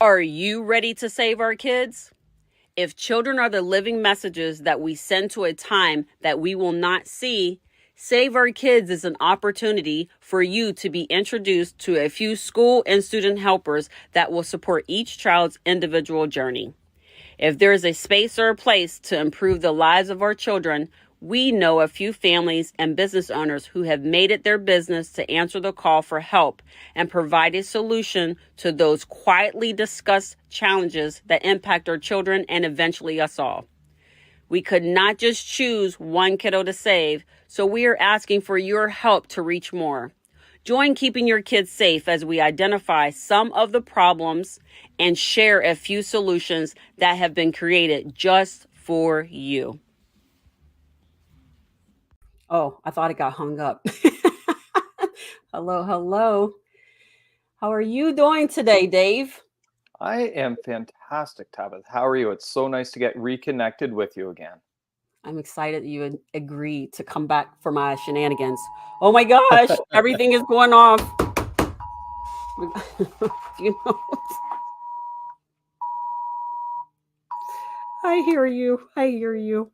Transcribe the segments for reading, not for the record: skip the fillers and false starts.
Are you ready to save our kids? If children are the living messages that we send to a time that we will not see, Save Our Kids is an opportunity for you to be introduced to a few school and student helpers that will support each child's individual journey. If there is a space or a place to improve the lives of our children, we know a few families and business owners who have made it their business to answer the call for help and provide a solution to those quietly discussed challenges that impact our children and eventually us all. We could not just choose one kiddo to save, so we are asking for your help to reach more. Join Keeping Your Kids Safe as we identify some of the problems and share a few solutions that have been created just for you. Oh, I thought it got hung up. Hello, hello. How are you doing today, Dave? I am fantastic, Tabitha. How are you? It's so nice to get reconnected with you again. I'm excited that you agreed to come back for my shenanigans. Oh my gosh, everything is going off. you know, I hear you. I hear you.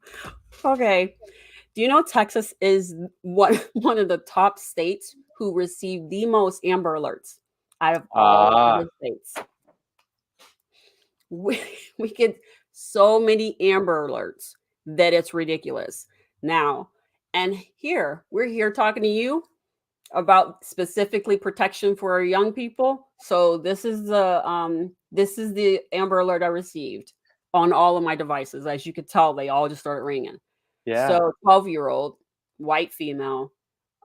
Okay. Do you know Texas is one of the top states who receive the most Amber Alerts out of all Ah, the states? We, we get so many Amber Alerts that it's ridiculous. Now, and here, we're here talking to you about specifically protection for our young people. So this is the Amber Alert I received on all of my devices. As you could tell, they all just started ringing. yeah. So 12-year-old white female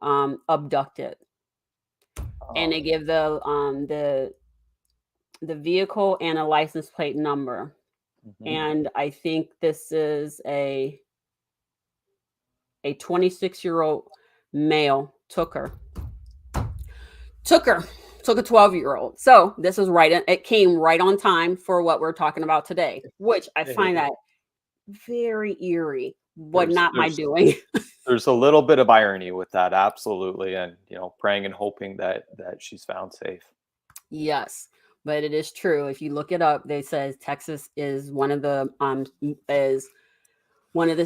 abducted, and Oh, they give the vehicle and a license plate number. mhm. And I think this is a 26-year-old male took her took a 12-year-old. So this is right, it came right on time for what we're talking about today, which I find that very eerie, but There's not my there's doing. there's a little bit of irony with that, absolutely, and praying and hoping that she's found safe. Yes, but it is true. If you look it up, they says Texas is is one of the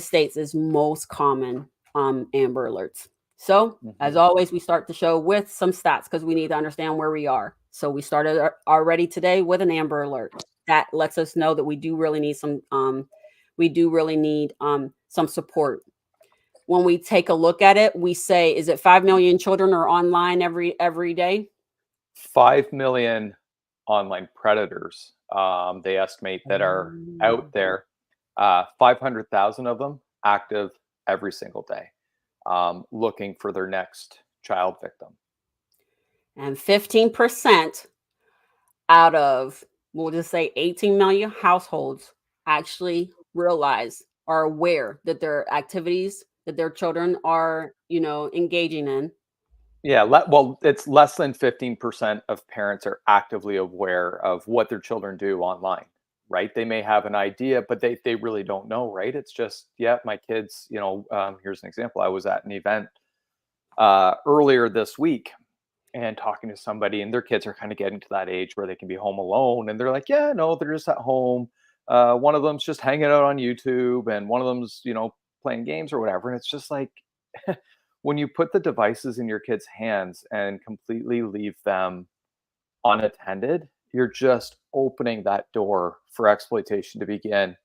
states is most common Amber Alerts. So, as Mhm. always, we start the show with some stats because we need to understand where we are. So, we started already today with an Amber Alert. That lets us know that we do really need some support. When we take a look at it, we say, is it 5 million children are online every day? 5 million online predators, they estimate, that are out Mm. there. 500,000 of them active every single day, looking for their next child victim. And 15% out of, we'll just say 18 million households actually realize, are aware that their activities that their children are, engaging in. Yeah, well, it's less than 15% of parents are actively aware of what their children do online, right? They may have an idea, but they really don't know, right? It's just, yeah, my kids, here's an example. I was at an event earlier this week and talking to somebody, and their kids are kind of getting to that age where they can be home alone. And they're like, yeah, no, they're just at home. One of them's just hanging out on YouTube, and one of them's, playing games or whatever. And it's just like, when you put the devices in your kids' hands and completely leave them unattended, you're just opening that door for exploitation to begin,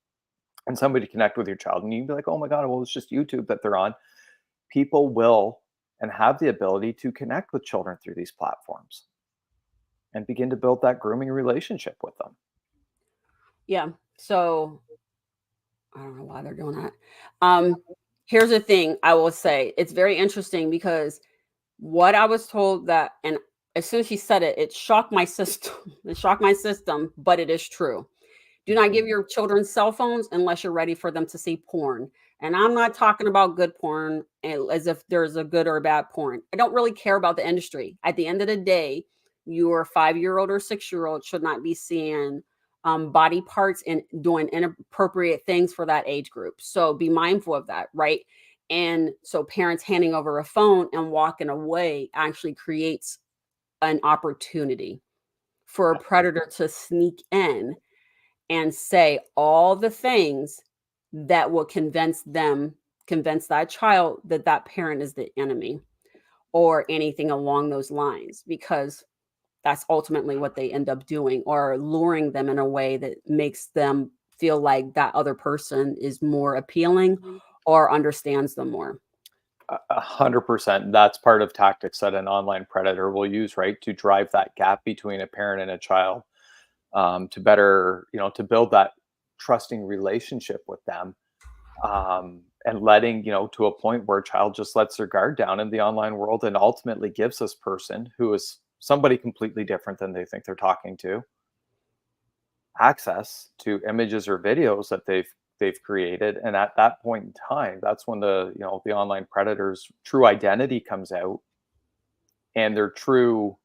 and somebody to connect with your child. And you'd be like, oh my God, well, it's just YouTube that they're on. People will and have the ability to connect with children through these platforms and begin to build that grooming relationship with them. Yeah. So I don't know why they're doing that. Um, Here's the thing I will say, it's very interesting because what I was told that, and as soon as she said it, it shocked my system. It shocked my system, but it is true. Do not Mhm. give your children cell phones unless you're ready for them to see porn. And I'm not talking about good porn as if there's a good or a bad porn. I don't really care about the industry. At the end of the day, your 5-year-old or 6-year-old should not be seeing body parts and doing inappropriate things for that age group. So be mindful of that, right? And so parents handing over a phone and walking away actually creates an opportunity. for a predator to sneak in and say all the things that will convince that child that that parent is the enemy or anything along those lines, because that's ultimately what they end up doing, or luring them in a way that makes them feel like that other person is more appealing or understands them more. 100%. That's part of tactics that an online predator will use, right, to drive that gap between a parent and a child, to better, to build that trusting relationship with them, and letting, to a point where a child just lets their guard down in the online world and ultimately gives this person who is somebody completely different than they think they're talking to access to images or videos that they've created. And at that point in time, that's when the online predator's true identity comes out, and their true,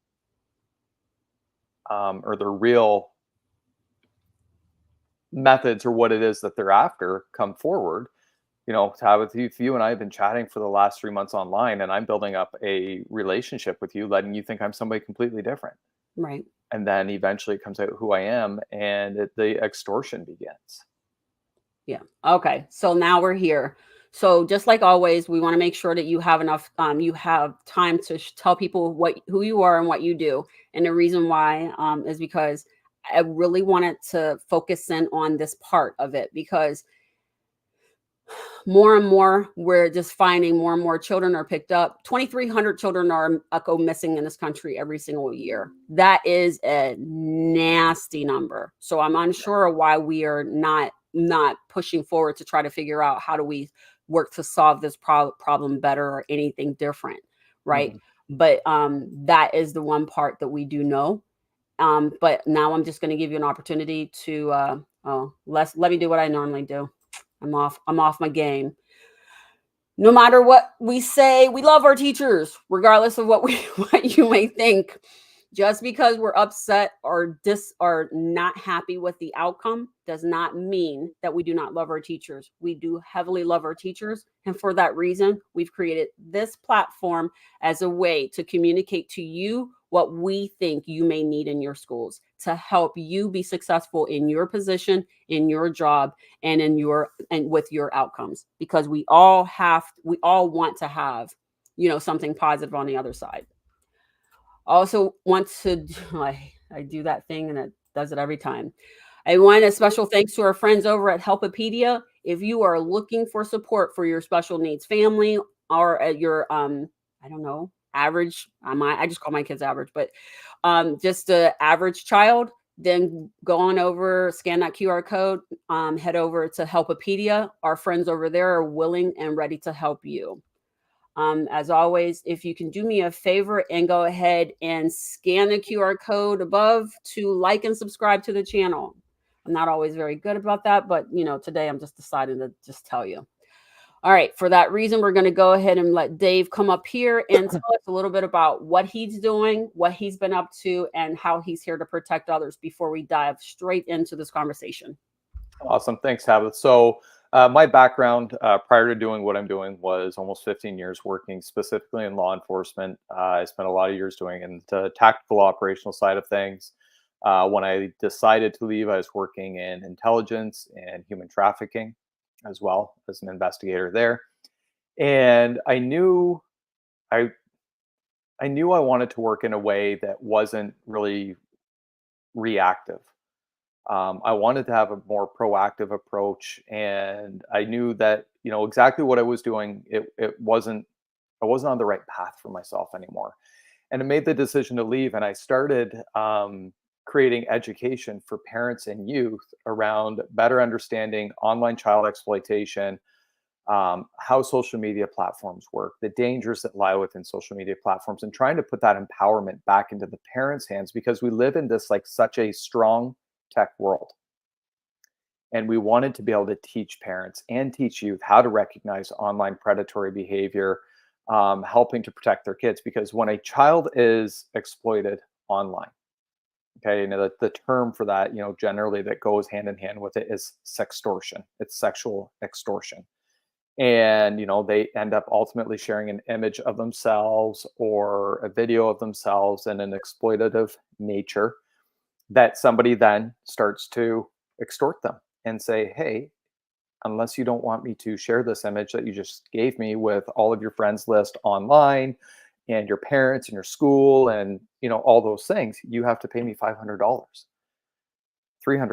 or their real methods, or what it is that they're after, come forward. Tabitha, if you and I have been chatting for the last 3 months online, and I'm building up a relationship with you, letting you think I'm somebody completely different. Right. And then eventually it comes out who I am, and the extortion begins. Yeah. Okay. So now we're here. So just like always, we want to make sure that you have enough, you have time to tell people who you are and what you do. And the reason why is because I really wanted to focus in on this part of it, because more and more we're just finding more and more children are picked up. 2,300 children are go missing in this country every single year. That is a nasty number. So I'm unsure why we are not pushing forward to try to figure out how do we work to solve this problem better or anything different, right? Mhm. But that is the one part that we do know. But now I'm just going to give you an opportunity to let me do what I normally do. I'm off my game. No matter what we say, we love our teachers, regardless of what we what you may think. Just because we're upset or not happy with the outcome does not mean that we do not love our teachers. We do heavily love our teachers, and for that reason, we've created this platform as a way to communicate to you what we think you may need in your schools to help you be successful in your position, in your job, and with your outcomes, because we all want to have something positive on the other side. Also want to I do that thing and it does it every time. I want a special thanks to our friends over at Helpopedia. If you are looking for support for your special needs family, or at your I don't know, average, I just call my kids average, but just a average child, then go on over, scan that QR code, head over to Helpopedia. Our friends over there are willing and ready to help you. As always, if you can do me a favor and go ahead and scan the QR code above to like and subscribe to the channel. I'm not always very good about that, but today I'm just deciding to just tell you. All right, for that reason, we're going to go ahead and let Dave come up here and tell us a little bit about what he's doing, what he's been up to, and how he's here to protect others before we dive straight into this conversation. Awesome. Thanks, Tabitha. So, my background, prior to doing what I'm doing, was almost 15 years working specifically in law enforcement. I spent a lot of years doing in the tactical operational side of things. When I decided to leave, I was working in intelligence and human trafficking as well as an investigator there. And I, I knew I wanted to work in a way that wasn't really reactive. I wanted to have a more proactive approach, and I knew that exactly what I was doing. It wasn't I wasn't on the right path for myself anymore, and I made the decision to leave. And I started creating education for parents and youth around better understanding online child exploitation, how social media platforms work, the dangers that lie within social media platforms, and trying to put that empowerment back into the parents' hands, because we live in this like such a strong tech world. And we wanted to be able to teach parents and teach youth how to recognize online predatory behavior, helping to protect their kids. Because when a child is exploited online, okay, the term for that, generally that goes hand in hand with it is sextortion. It's sexual extortion. And they end up ultimately sharing an image of themselves or a video of themselves in an exploitative nature. that somebody then starts to extort them and say, hey, unless you don't want me to share this image that you just gave me with all of your friends list online and your parents and your school and all those things, you have to pay me $500, $300,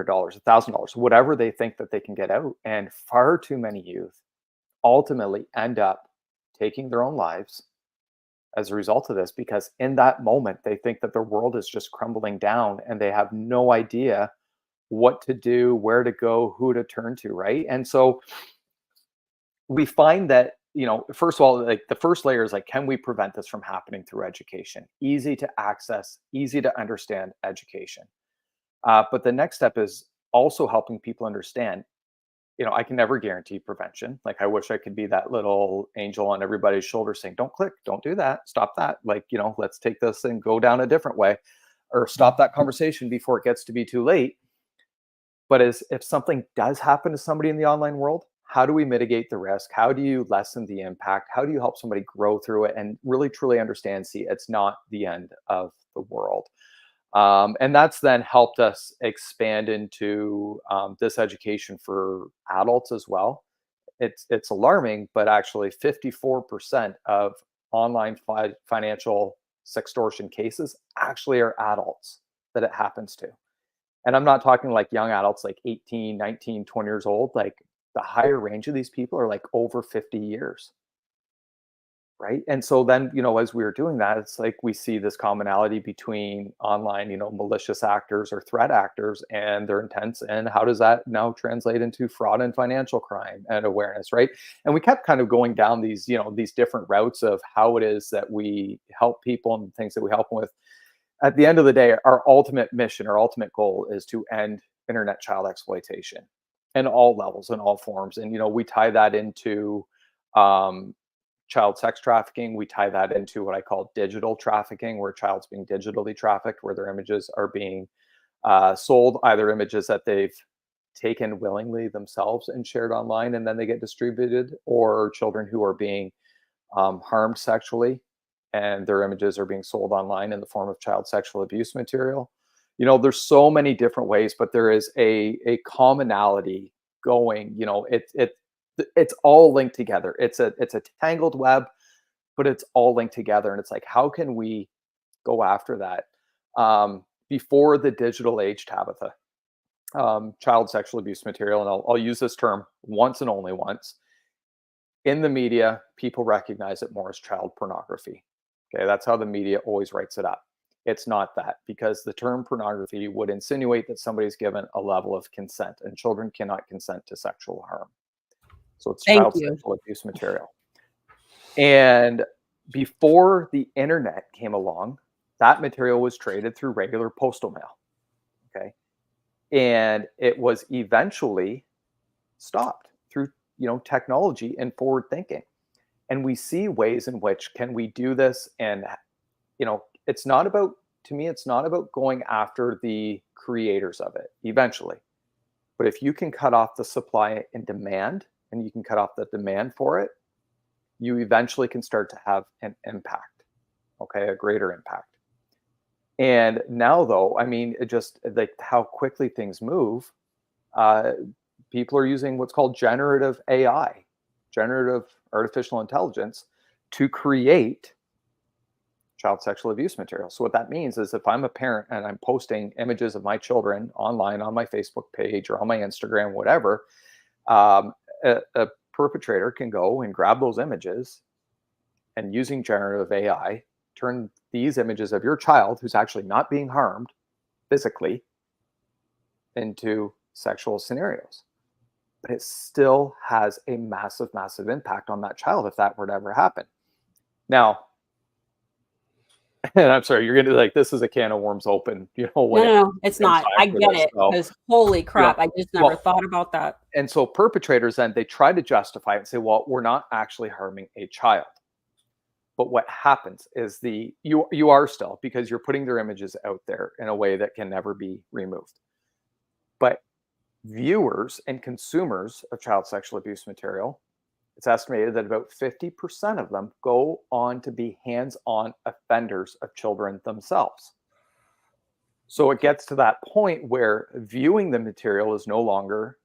$1,000, whatever they think that they can get out. And far too many youth ultimately end up taking their own lives as a result of this, because in that moment they think that their world is just crumbling down and they have no idea what to do, where to go, who to turn to, right? And so we find that, first of all, like the first layer is like, can we prevent this from happening through education? Easy to access, easy to understand education. But the next step is also helping people understand, I can never guarantee prevention. Like, I wish I could be that little angel on everybody's shoulder saying, don't click, don't do that, stop that. Like, let's take this and go down a different way, or stop that conversation before it gets to be too late. But as if something does happen to somebody in the online world, how do we mitigate the risk? How do you lessen the impact? How do you help somebody grow through it and really truly understand, see, it's not the end of the world? And that's then helped us expand into this education for adults as well. It's alarming, but actually 54% of online financial sextortion cases actually are adults that it happens to. And I'm not talking like young adults, like 18, 19, 20 years old. Like, the higher range of these people are like over 50 years. Right. And so then, as we were doing that, it's like we see this commonality between online, malicious actors or threat actors and their intents. And how does that now translate into fraud and financial crime and awareness? Right. And we kept kind of going down these, these different routes of how it is that we help people and things that we help them with. At the end of the day, our ultimate mission, our ultimate goal is to end internet child exploitation in all levels, in all forms. And, we tie that into, um, child sex trafficking. We tie that into what I call digital trafficking, where a child's being digitally trafficked, where their images are being sold, either images that they've taken willingly themselves and shared online and then they get distributed, or children who are being harmed sexually and their images are being sold online in the form of child sexual abuse material. There's so many different ways, but there is a commonality going. It's all linked together. It's a tangled web, but it's all linked together. And it's like, how can we go after that? Before the digital age, Tabitha, child sexual abuse material, and I'll use this term once and only once. In the media, people recognize it more as child pornography. Okay, that's how the media always writes it up. It's not that, because the term pornography would insinuate that somebody's given a level of consent, and children cannot consent to sexual harm. So it's Thank child you. sexual abuse material. And before the internet came along, that material was traded through regular postal mail. Okay. And it was eventually stopped through, technology and forward thinking. And we see ways in which can we do this. And, it's not about, to me, it's not about going after the creators of it eventually. But if you can cut off the supply and demand, and you can cut off the demand for it, you eventually can start to have an impact, okay, a greater impact. And now, though, I mean, it just like how quickly things move. Uh, People are using what's called generative AI, generative artificial intelligence, to create child sexual abuse material. So what that means is, if I'm a parent and I'm posting images of my children online on my Facebook page or on my Instagram, whatever, a perpetrator can go and grab those images and, using generative AI, turn these images of your child, who's actually not being harmed physically, into sexual scenarios. But it still has a massive, massive impact on that child if that were to ever happen. Now, and I'm sorry, you're gonna like, this is a can of worms open, No, when no, no, it's comes not. time I for get this. it. So, Because holy crap, I just never well, thought about that. and so perpetrators then, they try to justify it and say, well, we're not actually harming a child. But what happens is you are still, because you're putting their images out there in a way that can never be removed. But viewers and consumers of child sexual abuse material, it's estimated that about 50% of them go on to be hands-on offenders of children themselves. So it gets to that point where viewing the material is no longer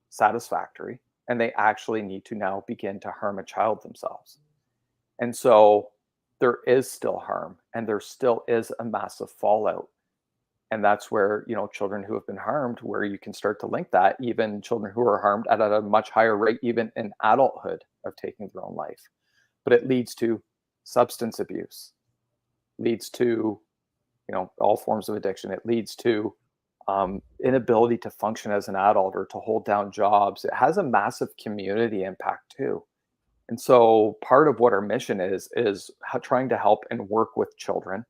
satisfactory, and they actually need to now begin to harm a child themselves. And so there is still harm, and there still is a massive fallout. And that's where, children who have been harmed, where you can start to link that, even children who are harmed at a much higher rate, even in adulthood, of taking their own life. But it leads to substance abuse, leads to, all forms of addiction. It leads to inability to function as an adult or to hold down jobs. It has a massive community impact too. And so part of what our mission is trying to help and work with children,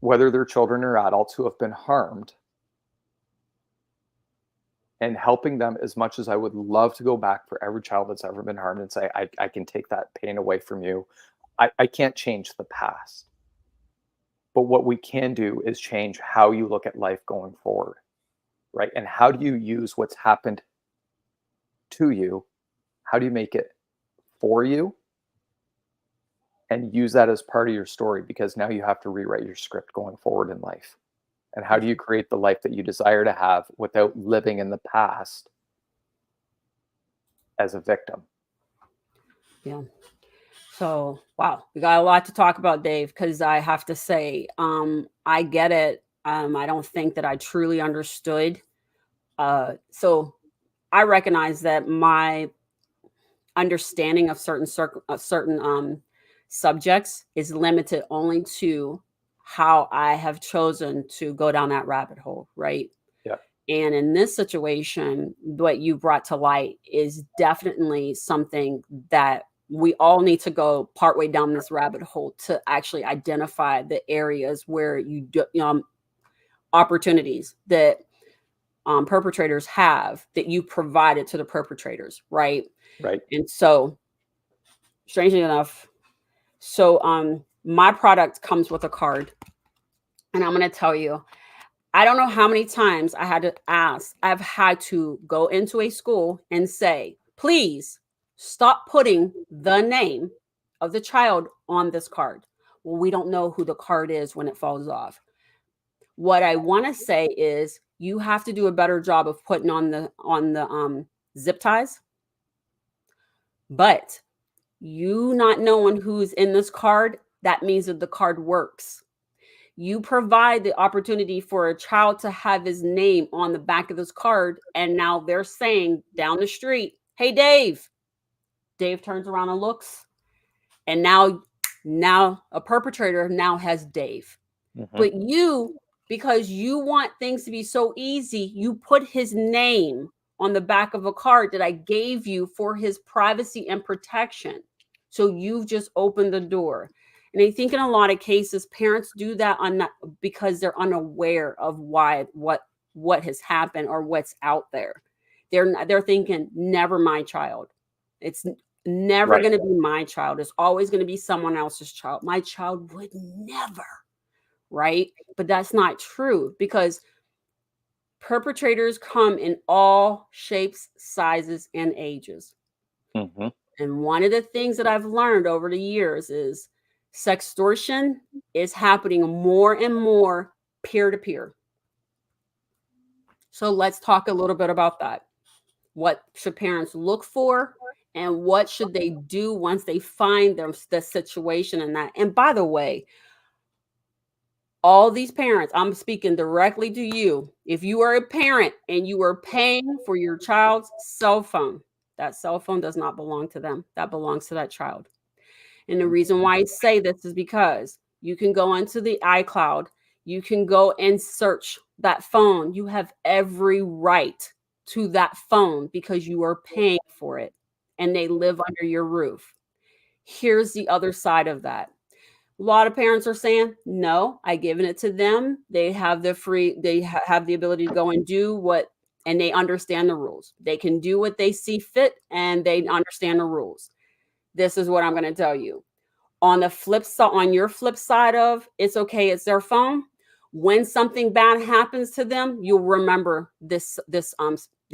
whether they're children or adults who have been harmed, and helping them as much as I would love to go back for every child that's ever been harmed and say, I can take that pain away from you. I can't change the past. But what we can do is change how you look at life going forward, right? And how do you use what's happened to you? How do you make it for you? And use that as part of your story, because now you have to rewrite your script going forward in life. And how do you create the life that you desire to have without living in the past as a victim? Yeah. So, wow, we got a lot to talk about, Dave, because I have to say, I get it. I don't think that I truly understood. So I recognize that my understanding of certain subjects is limited only to how I have chosen to go down that rabbit hole, right? Yeah. And in this situation, what you brought to light is definitely something that we all need to go partway down this rabbit hole to actually identify the areas where opportunities that perpetrators have that you provided to the perpetrators, right? Right. And so, strangely enough, my product comes with a card, and I'm going to tell you, I don't know how many times I've had to go into a school and say, please stop putting the name of the child on this card. Well, we don't know who the card is when it falls off. What I want to say is you have to do a better job of putting on the zip ties. But you not knowing who's in this card, that means that the card works. You provide the opportunity for a child to have his name on the back of this card, and now they're saying down the street, hey, Dave. Dave turns around and looks, and now a perpetrator now has Dave. Mm-hmm. But you, because you want things to be so easy, you put his name on the back of a card that I gave you for his privacy and protection. So you've just opened the door. And I think in a lot of cases, parents do that because they're unaware of what has happened or what's out there. They're thinking, never my child. It's never Right. going to be my child. It's always going to be someone else's child. My child would never. Right? But that's not true, because perpetrators come in all shapes, sizes, and ages. Mm-hmm. And one of the things that I've learned over the years is sextortion is happening more and more peer to peer. So let's talk a little bit about that. What should parents look for, and what should they do once they find the situation in that? And by the way, all these parents, I'm speaking directly to you. If you are a parent and you are paying for your child's cell phone, that cell phone does not belong to them. That belongs to that child. And the reason why I say this is because you can go into the iCloud, you can go and search that phone. You have every right to that phone because you are paying for it and they live under your roof. Here's the other side of that. A lot of parents are saying, no, I given it to them. They have have the ability to go and do what, and they understand the rules. They can do what they see fit and they understand the rules. This is what I'm going to tell you. On your flip side of it's okay, it's their phone. When something bad happens to them, you'll remember these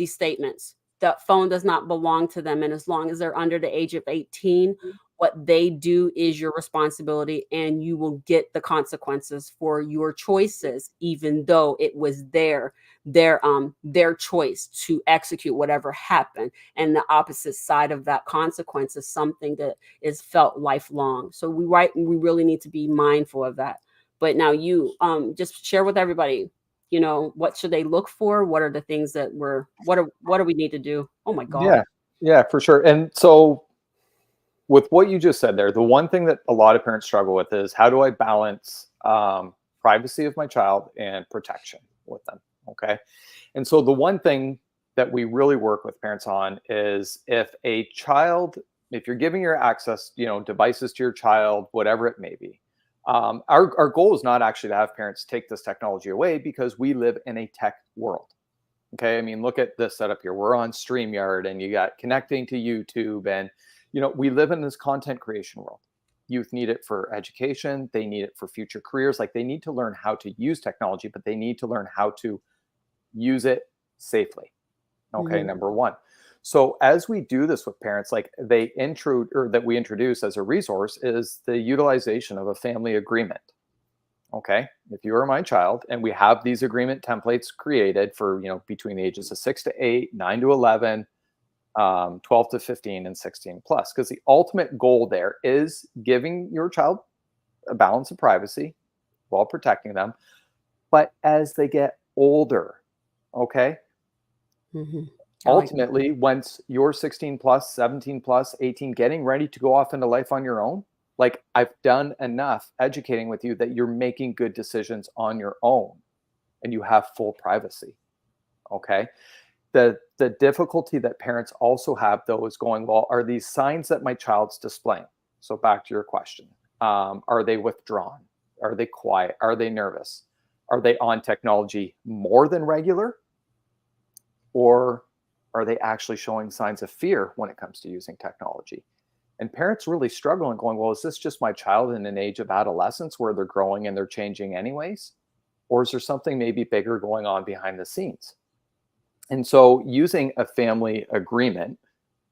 statements. That phone does not belong to them. And as long as they're under the age of 18, what they do is your responsibility, and you will get the consequences for your choices, even though it was their choice to execute whatever happened. And the opposite side of that consequence is something that is felt lifelong. So we really need to be mindful of that. But now you just share with everybody, what should they look for? What are the things that what do we need to do? Oh my God. Yeah, yeah, for sure. And so with what you just said there, the one thing that a lot of parents struggle with is how do I balance privacy of my child and protection with them? Okay. And so the one thing that we really work with parents on is if you're giving your access, devices to your child, whatever it may be, our goal is not actually to have parents take this technology away because we live in a tech world. Okay. I mean, look at this setup here. We're on StreamYard and you got connecting to YouTube. And, we live in this content creation world. Youth need it for education. They need it for future careers. Like they need to learn how to use technology, but they need to learn how to use it safely. Okay. Mhm. Number one. So as we do this with parents, like that we introduce as a resource is the utilization of a family agreement. Okay, if you are my child and we have these agreement templates created for between the ages of 6 to 8, 9 to 11, 12 to 15, and 16 plus, because the ultimate goal there is giving your child a balance of privacy while protecting them. But as they get older, okay, Mhm. I like that. ultimately once you're 16 plus, 17 plus, 18, getting ready to go off into life on your own, like I've done enough educating with you that you're making good decisions on your own and you have full privacy. Okay. The difficulty that parents also have though is going, well, are these signs that my child's displaying? So back to your question. Are they withdrawn? Are they quiet? Are they nervous? Are they on technology more than regular? Or are they actually showing signs of fear when it comes to using technology? And parents really struggle and going, well, is this just my child in an age of adolescence where they're growing and they're changing anyways? Or is there something maybe bigger going on behind the scenes? And so using a family agreement,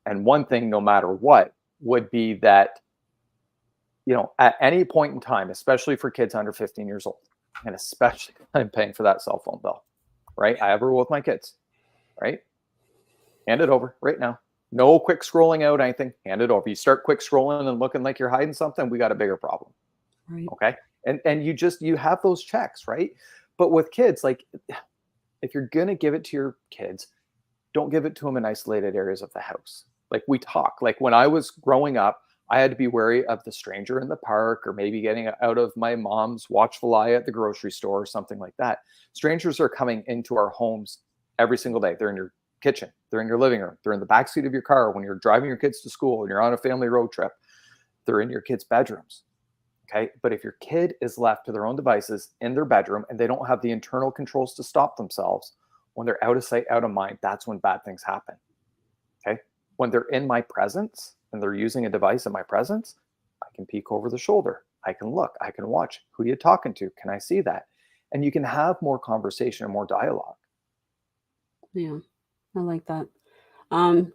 and one thing, no matter what, would be that, at any point in time, especially for kids under 15 years old, and especially I'm paying for that cell phone bill, right? I have a rule with my kids, right? Hand it over right now. No quick scrolling out anything. Hand it over. You start quick scrolling and looking like you're hiding something, we got a bigger problem. Right. Okay. And you have those checks, right? But with kids, like if you're gonna give it to your kids, don't give it to them in isolated areas of the house. Like we talk. Like when I was growing up, I had to be wary of the stranger in the park or maybe getting out of my mom's watchful eye at the grocery store or something like that. Strangers are coming into our homes every single day. They're in your kitchen, they're in your living room, they're in the backseat of your car when you're driving your kids to school and you're on a family road trip, they're in your kids' bedrooms. Okay. But if your kid is left to their own devices in their bedroom and they don't have the internal controls to stop themselves, when they're out of sight, out of mind, that's when bad things happen. Okay. When they're in my presence and they're using a device in my presence, I can peek over the shoulder. I can look, I can watch. Who are you talking to? Can I see that? And you can have more conversation and more dialogue. Yeah. I like that.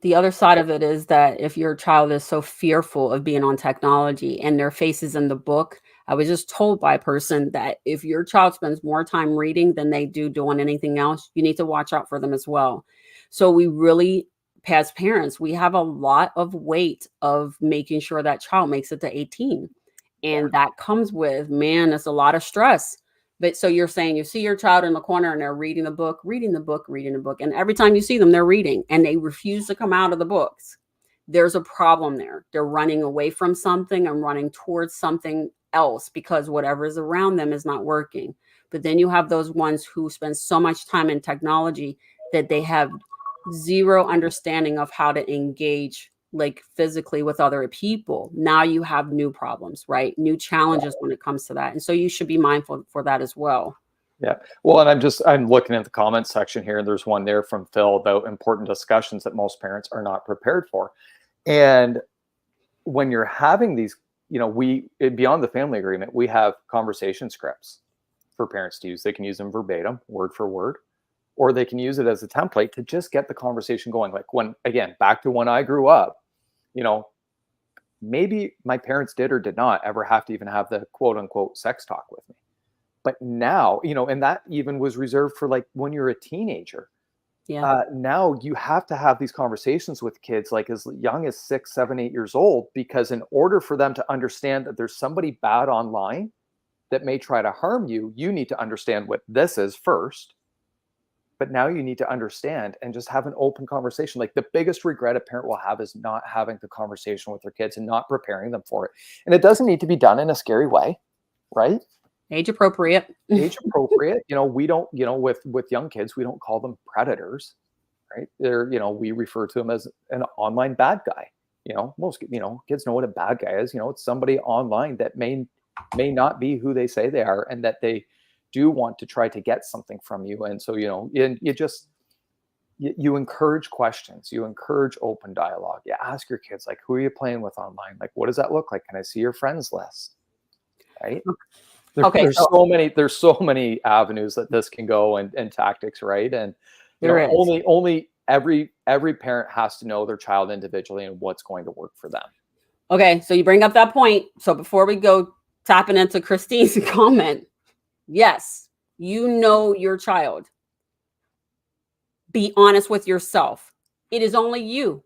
The other side of it is that if your child is so fearful of being on technology and their face is in the book, I was just told by a person that if your child spends more time reading than they do doing anything else, you need to watch out for them as well. So we really, as parents, we have a lot of weight of making sure that child makes it to 18. Yeah. And that comes with, man, it's a lot of stress. But so you're saying you see your child in the corner and they're reading the book, reading the book, reading the book. And every time you see them, they're reading and they refuse to come out of the books. There's a problem there. They're running away from something and running towards something else because whatever is around them is not working. But then you have those ones who spend so much time in technology that they have zero understanding of how to engage like physically with other people. Now you have new problems, right? New challenges when it comes to that. And so you should be mindful for that as well. Yeah. Well, and I'm looking at the comments section here, and there's one there from Phil about important discussions that most parents are not prepared for. And when you're having these, beyond the family agreement, we have conversation scripts for parents to use. They can use them verbatim, word for word, or they can use it as a template to just get the conversation going. Like back to when I grew up, you know, Maybe my parents did or did not ever have to even have the quote unquote sex talk with me. But now, and that even was reserved for like when you're a teenager. Yeah. Now you have to have these conversations with kids like as young as 6, 7, 8 years old, because in order for them to understand that there's somebody bad online that may try to harm you, you need to understand what this is first. But now you need to understand and just have an open conversation. Like the biggest regret a parent will have is not having the conversation with their kids and not preparing them for it. And it doesn't need to be done in a scary way, right? Age appropriate. Age appropriate. We don't, with young kids, we don't call them predators, right? They're, we refer to them as an online bad guy. Most, kids know what a bad guy is. It's somebody online that may not be who they say they are, and that they do want to try to get something from you. And so, and you encourage questions, you encourage open dialogue. You ask your kids, like, who are you playing with online? Like, what does that look like? Can I see your friends list? Right. Okay, There's so many avenues that this can go, and tactics, right? And there is. only every parent has to know their child individually and what's going to work for them. Okay, so you bring up that point. So before we go tapping into Christine's comment, yes, you know your child. Be honest with yourself. It is only you.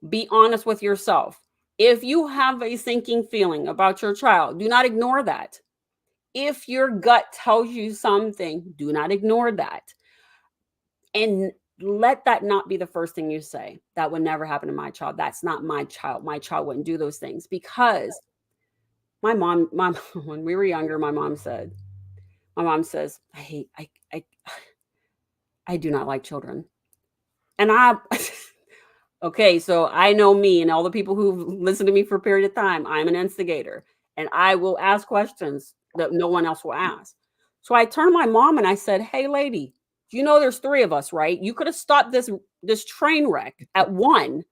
Be honest with yourself. If you have a sinking feeling about your child, do not ignore that. If your gut tells you something, do not ignore that. And let that not be the first thing you say. That would never happen to my child. That's not my child. My child wouldn't do those things. Because my mom, when we were younger, my mom says, I do not like children. And okay, so I know me and all the people who've listened to me for a period of time. I'm an instigator, and I will ask questions that no one else will ask. So I turned to my mom and I said, hey, lady, you know there's 3 of us, right? You could have stopped this train wreck at 1.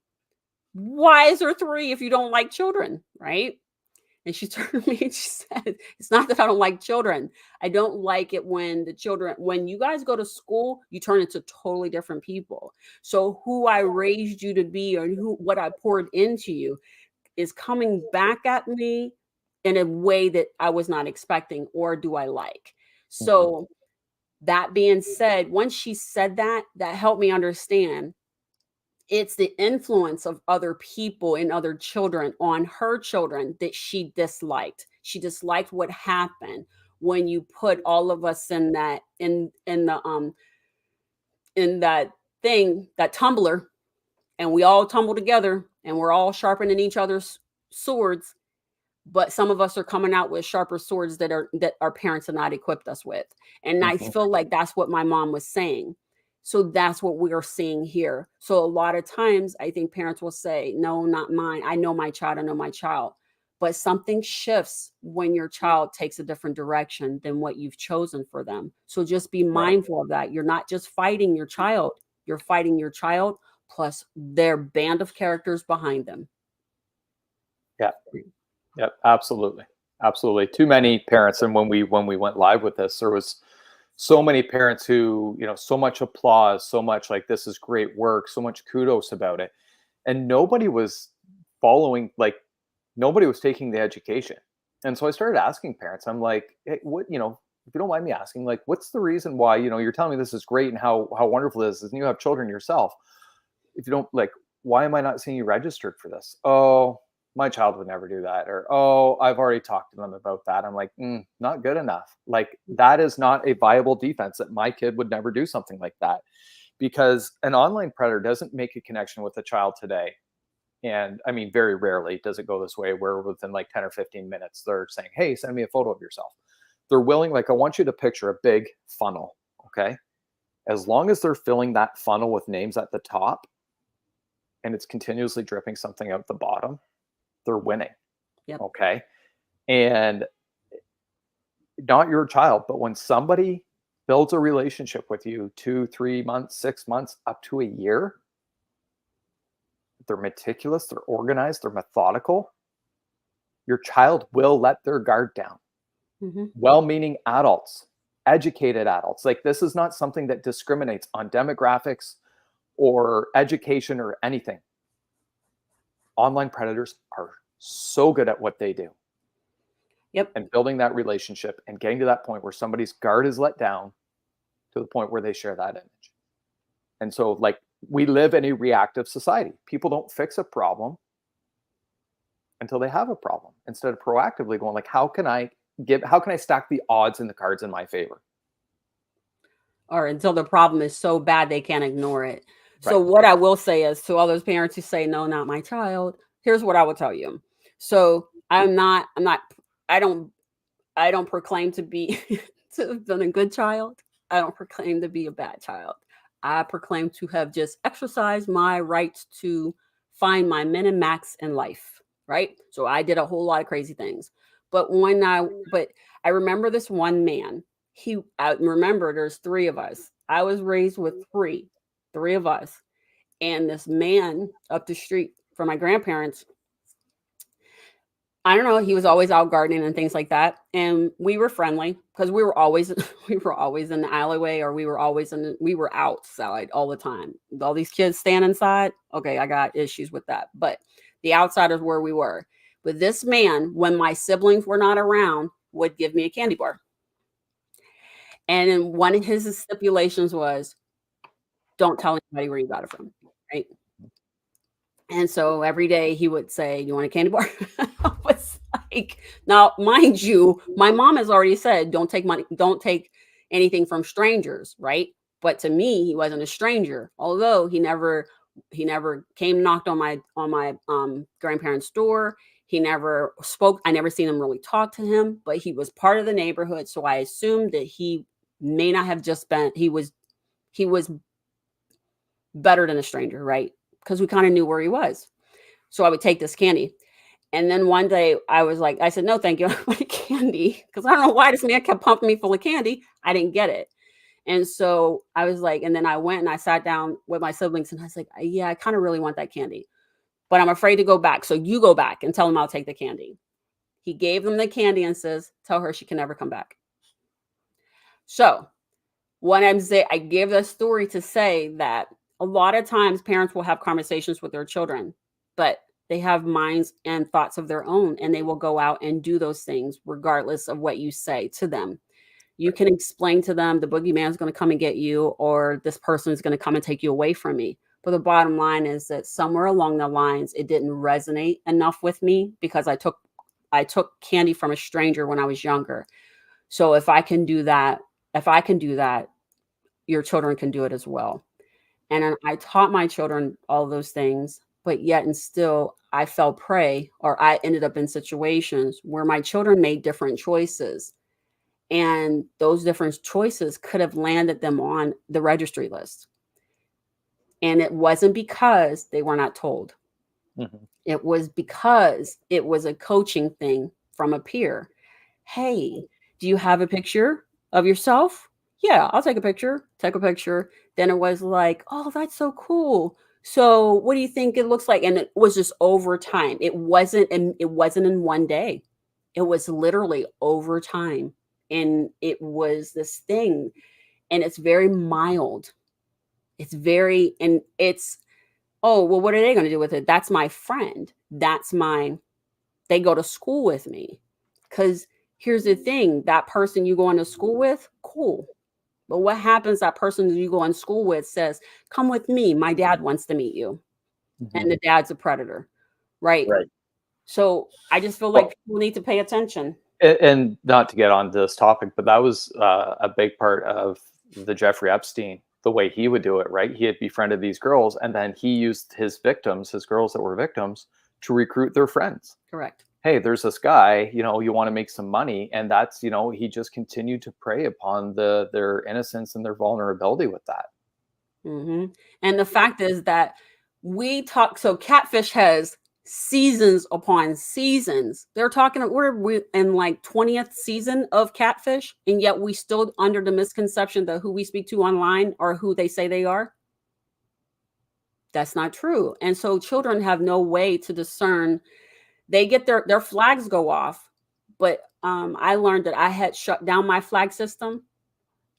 Why is there 3 if you don't like children, right? And she turned to me and she said, it's not that I don't like children. I don't like it when when you guys go to school, you turn into totally different people. So who I raised you to be, or what I poured into you, is coming back at me in a way that I was not expecting, or do I like? So that being said, once she said that, that helped me understand it's the influence of other people and other children on her children that she disliked. She disliked what happened when you put all of us in that in that thing, that tumbler, and we all tumble together and we're all sharpening each other's swords, but some of us are coming out with sharper swords that our parents have not equipped us with. And I feel like that's what my mom was saying. So that's what we are seeing here. So a lot of times I think parents will say, no, not mine. I know my child. I know my child. But something shifts when your child takes a different direction than what you've chosen for them. So just be mindful of that. You're not just fighting your child. You're fighting your child plus their band of characters behind them. Yeah. Yep. Absolutely. Absolutely. Too many parents. And when we went live with this, there was so many parents who, so much applause, so much like, this is great work, so much kudos about it. And nobody was following, like, nobody was taking the education. And so I started asking parents, I'm like, hey, what, if you don't mind me asking, like, what's the reason why, you're telling me this is great and how wonderful this is, and you have children yourself. If you don't, like, why am I not seeing you registered for this? Oh, my child would never do that. Or, oh, I've already talked to them about that. I'm like, not good enough. Like, that is not a viable defense, that my kid would never do something like that, because an online predator doesn't make a connection with a child today. And I mean, very rarely does it go this way, where within like 10 or 15 minutes, they're saying, hey, send me a photo of yourself. They're willing, like, I want you to picture a big funnel. Okay. As long as they're filling that funnel with names at the top and it's continuously dripping something out the bottom, they're winning. Yep. Okay. And not your child, but when somebody builds a relationship with you 2, 3 months, 6 months, up to a year, they're meticulous, they're organized, they're methodical. Your child will let their guard down. Well-meaning adults, educated adults. Like, this is not something that discriminates on demographics or education or anything. Online predators are so good at what they do. Yep. And building that relationship and getting to that point where somebody's guard is let down to the point where they share that image. And so, like, we live in a reactive society. People don't fix a problem until they have a problem, instead of proactively going, like, how can I stack the odds and the cards in my favor? Or until the problem is so bad they can't ignore it. So Right. what I will say is, to all those parents who say, no, not my child, here's what I will tell you. So I don't I don't proclaim to be to have been a good child. I don't proclaim to be a bad child. I proclaim to have just exercised my rights to find my min and max in life. Right. So I did a whole lot of crazy things. But I remember this one man. I remember there's three of us. I was raised with three of us. And this man up the street from my grandparents, I don't know, he was always out gardening and things like that, and we were friendly because we were always we were always in the alleyway, or we were outside all the time. All these kids stand inside, okay, I got issues with that, but the outside is where we were. But this man, when my siblings were not around, would give me a candy bar. And then one of his stipulations was, "Don't tell anybody where you got it from," right? And so every day he would say, "You want a candy bar?" I was like, now, mind you, my mom has already said, "Don't take money, don't take anything from strangers," right? But to me, he wasn't a stranger. Although he never came knocked on my grandparents' door. He never spoke. I never seen him really talk to him, but he was part of the neighborhood. So I assumed that he may not have just been he was better than a stranger, right? Because we kind of knew where he was. So I would take this candy. And then one day I said, no, thank you. I don't want candy. Because I don't know why this man kept pumping me full of candy. I didn't get it. And so I was like, and then I went and I sat down with my siblings and I was like, yeah, I kind of really want that candy, but I'm afraid to go back. So you go back and tell him I'll take the candy. He gave them the candy and says, tell her she can never come back. So what I'm saying, I gave that story to say that a lot of times parents will have conversations with their children, but they have minds and thoughts of their own, and they will go out and do those things regardless of what you say to them. You can explain to them the boogeyman is going to come and get you, or this person is going to come and take you away from me. But the bottom line is that somewhere along the lines, it didn't resonate enough with me because I took candy from a stranger when I was younger. So if I can do that, your children can do it as well. And I taught my children all those things, but yet and still I fell prey, or I ended up in situations where my children made different choices. And those different choices could have landed them on the registry list. And it wasn't because they were not told. Mhm. It was because it was a coaching thing from a peer. Hey, do you have a picture of yourself? Yeah, I'll take a picture. Take a picture. Then it was like, oh, that's so cool. So what do you think it looks like? And it was just over time. It wasn't in one day. It was literally over time. And it was this thing. And it's very mild. And it's, oh, well, what are they going to do with it? That's my friend. They go to school with me. Because here's the thing, that person you go into school with, cool. But what happens, that person you go in school with says, come with me. My dad wants to meet you. Mhm. And the dad's a predator. Right. Right. So I just feel like Well, people need to pay attention. and not to get on this topic, but that was a big part of the Jeffrey Epstein, the way he would do it, right? He had befriended these girls, and then he used his victims, his girls that were victims, to recruit their friends. Correct. Hey, there's this guy, you want to make some money, and that's, he just continued to prey upon their innocence and their vulnerability with that. And the fact is that so Catfish has seasons upon seasons. They're talking, we're in like 20th season of Catfish, and yet we still under the misconception that who we speak to online are who they say they are. That's not true. And so children have no way to discern. They get their flags go off, but I learned that I had shut down my flag system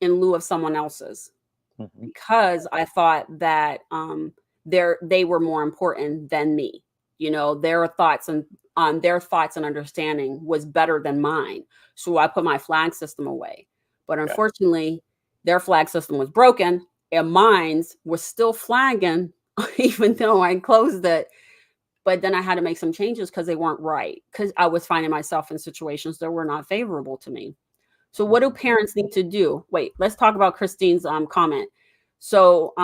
in lieu of someone else's, Mhm. because I thought that they were more important than me. Their thoughts and their thoughts and understanding was better than mine. So I put my flag system away. But Okay. unfortunately, their flag system was broken and mine's was still flagging, even though I closed it. But then I had to make some changes because they weren't right. Because I was finding myself in situations that were not favorable to me. So what do Mhm. parents need to do? Wait, let's talk about Christine's comment. So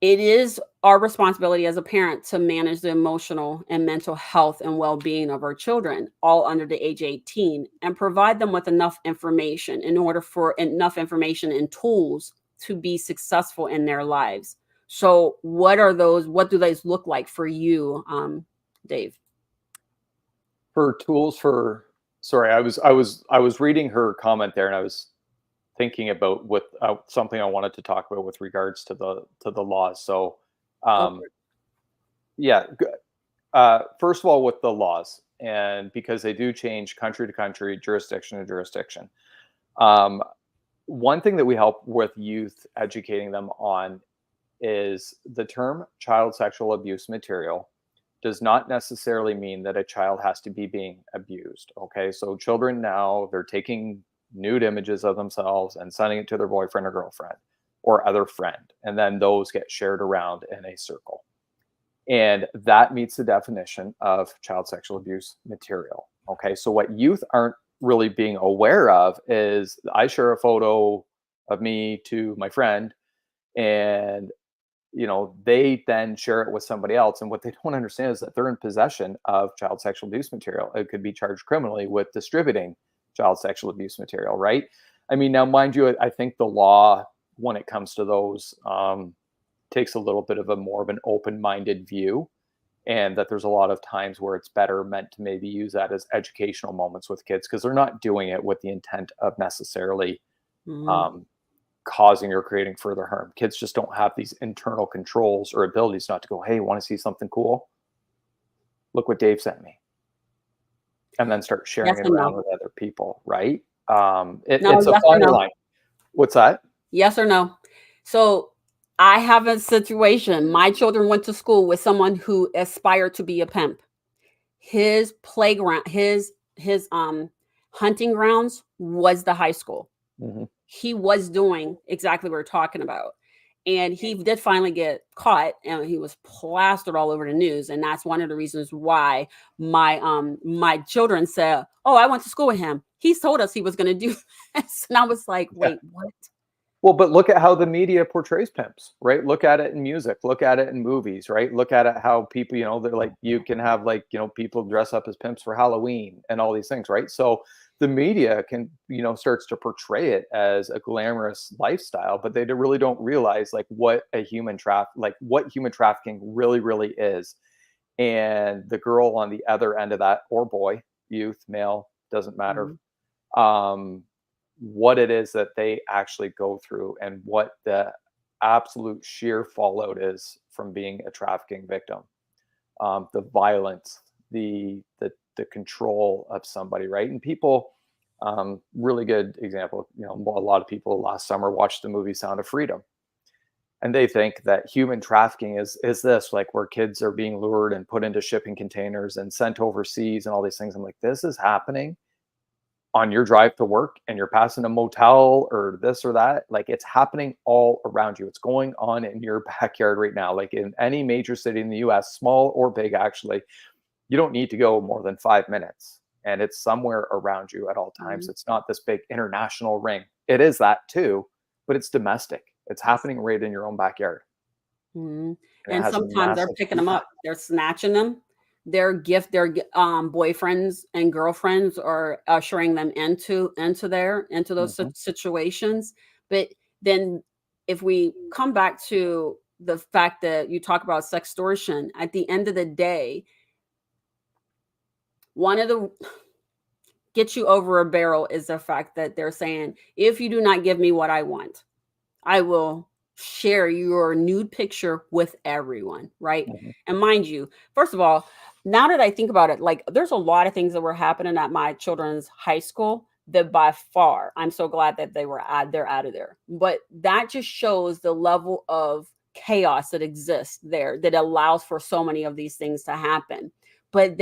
it is our responsibility as a parent to manage the emotional and mental health and well-being of our children, all under the age 18, and provide them with enough information in order for enough information and tools to be successful in their lives. So what are those, what do those look like for you, Dave? For tools for sorry, I was reading her comment there, and I was thinking about what something I wanted to talk about with regards to the laws. So, Go um, for it. yeah, first of all, with the laws, and because they do change country to country, jurisdiction to jurisdiction. Um, One thing that we help with youth educating them on is the term child sexual abuse material does not necessarily mean that a child has to be being abused. Okay. So children now, they're taking nude images of themselves and sending it to their boyfriend or girlfriend or other friend. And then those get shared around in a circle. And that meets the definition of child sexual abuse material. Okay. So what youth aren't really being aware of is I share a photo of me to my friend, and they then share it with somebody else. And what they don't understand is that they're in possession of child sexual abuse material. It could be charged criminally with distributing child sexual abuse material, right? I mean, now, mind you, I think the law, when it comes to those, takes a little bit of a more of an open minded view. And that there's a lot of times where it's better meant to maybe use that as educational moments with kids because they're not doing it with the intent of necessarily Mhm. um, causing or creating further harm. Kids just don't have these internal controls or abilities not to go, hey, want to see something cool? Look what Dave sent me. And then start sharing Yes it or no? around with other people, right? No, It's a yes or fine no? line. What's that? Yes or no? So I have a situation. My children went to school with someone who aspired to be a pimp. His playground, his hunting grounds was the high school. Hmm. He was doing exactly what we're talking about. And he did finally get caught and he was plastered all over the news. And that's one of the reasons why my children said, oh, I went to school with him. He's told us he was gonna do this. And I was like, Yeah. wait, what? Well, but look at how the media portrays pimps, right? Look at it in music, look at it in movies, right? Look at it how people, they're like, you can have like, people dress up as pimps for Halloween and all these things, right? So the media can, starts to portray it as a glamorous lifestyle, but they really don't realize like what human trafficking really, really is. And the girl on the other end of that, or boy, youth, male, doesn't matter, Mhm. um, what it is that they actually go through and what the absolute sheer fallout is from being a trafficking victim. The violence, the control of somebody, right? And people, really good example. A lot of people last summer watched the movie Sound of Freedom, and they think that human trafficking is this, like where kids are being lured and put into shipping containers and sent overseas and all these things. I'm like, this is happening on your drive to work and you're passing a motel or this or that. Like, it's happening all around you. It's going on in your backyard right now, like in any major city in the US, small or big. Actually, you don't need to go more than 5 minutes, and it's somewhere around you at all times. Mhm. It's not this big international ring. It is that too, but it's domestic. It's Yes. happening right in your own backyard, Mhm. and it And has a sometimes they're massive picking them up. impact. They're snatching them. Their boyfriends and girlfriends are ushering them into those Mhm. situations. But then if we come back to the fact that you talk about sextortion, at the end of the day, one of the get you over a barrel is the fact that they're saying, if you do not give me what I want, I will share your nude picture with everyone, right? Mhm. And mind you, first of all, now that I think about it, like there's a lot of things that were happening at my children's high school that by far, I'm so glad that they're out of there. But that just shows the level of chaos that exists there that allows for so many of these things to happen. But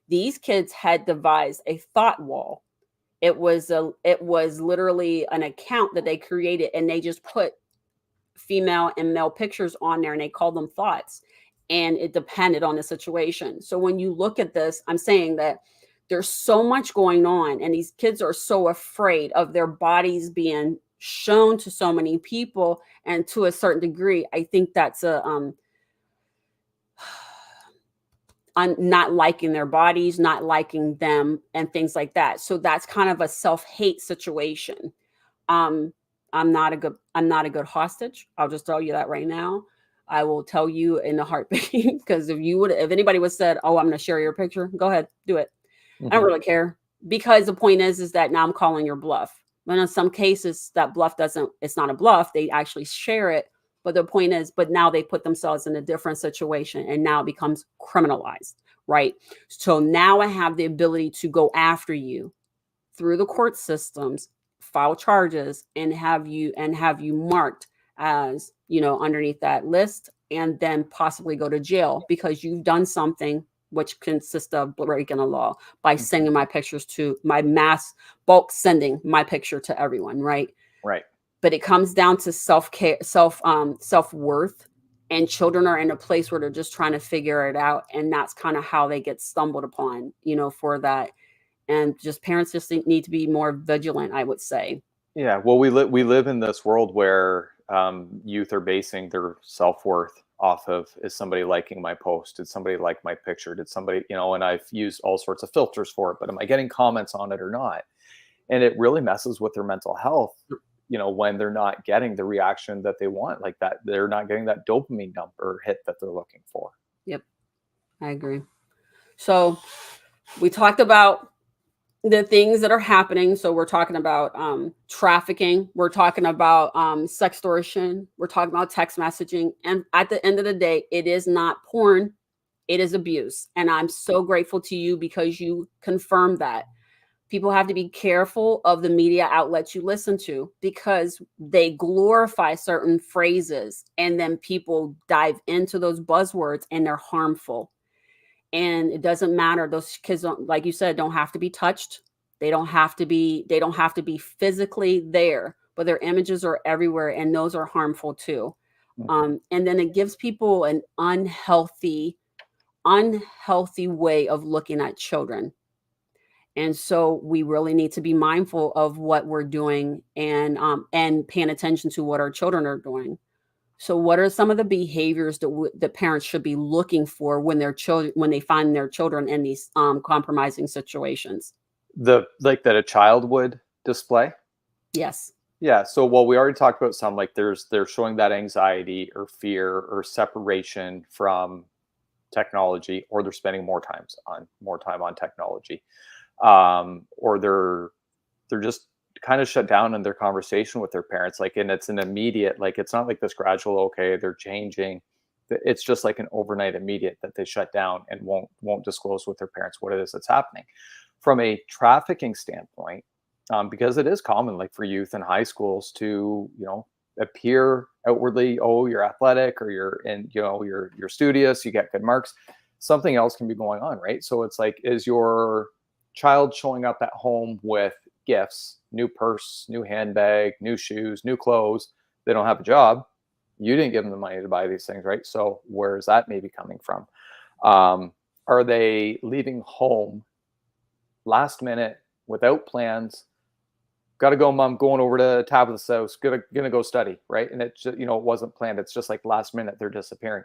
these kids had devised a thought wall. It was literally an account that they created, and they just put female and male pictures on there, and they called them thoughts, and it depended on the situation. So when you look at this, I'm saying that there's so much going on, and these kids are so afraid of their bodies being shown to so many people, and to a certain degree, I think that's a not liking their bodies, not liking them, and things like that. So that's kind of a self-hate situation. Um, I'm not a good hostage. I'll just tell you that right now. I will tell you in a heartbeat, because if anybody was said, "Oh, I'm going to share your picture," go ahead, do it. I don't Mhm. really care, because the point is that now I'm calling your bluff. And in some cases, that bluff doesn't. It's not a bluff. They actually share it. But the point is, but now they put themselves in a different situation, and now it becomes criminalized, right? So now I have the ability to go after you through the court systems, file charges, and have you marked as, underneath that list, and then possibly go to jail because you've done something which consists of breaking a law by Mhm. sending my pictures to my mass bulk sending my picture to everyone, right? Right. But it comes down to self-care, self-worth, and children are in a place where they're just trying to figure it out, and that's kind of how they get stumbled upon, for that. And just parents just need to be more vigilant, I would say. Yeah, well, we live in this world where youth are basing their self-worth off of, is somebody liking my post? Did somebody like my picture? Did somebody, and I've used all sorts of filters for it, but am I getting comments on it or not? And it really messes with their mental health, when they're not getting the reaction that they want, like that, they're not getting that dopamine dump or hit that they're looking for. Yep, I agree. So we talked about the things that are happening. So we're talking about trafficking, we're talking about sextortion, we're talking about text messaging, and at the end of the day, it is not porn, it is abuse. And I'm so grateful to you because you confirmed that. People have to be careful of the media outlets you listen to, because they glorify certain phrases, and then people dive into those buzzwords, and they're harmful. And it doesn't matter, those kids don't, like you said, don't have to be touched. They don't have to be physically there, but their images are everywhere, and those are harmful too. Mhm. And then it gives people an unhealthy way of looking at children. And so we really need to be mindful of what we're doing, and paying attention to what our children are doing. So what are some of the behaviors that parents should be looking for when their children when they find their children in these compromising situations? The like that a child would display. Yes. Yeah, so well, we already talked about some, like they're showing that anxiety or fear or separation from technology, or they're spending more time on technology, or they're just kind of shut down in their conversation with their parents, like, and it's an immediate, like, it's not like this gradual, okay, they're changing. It's just like an overnight immediate that they shut down and won't disclose with their parents what it is that's happening. From a trafficking standpoint, because it is common, like for youth in high schools to, appear outwardly, oh, you're athletic, or you're studious, you get good marks, something else can be going on, right? So it's like, is your child showing up at home with gifts, new purse, new handbag, new shoes, new clothes? They don't have a job. You didn't give them the money to buy these things, right? So where is that maybe coming from? um, are they leaving home last minute without plans? Got to go, mom, going over to Tabitha's house, gonna go study, right? And it's just, it wasn't planned, it's just like last minute they're disappearing.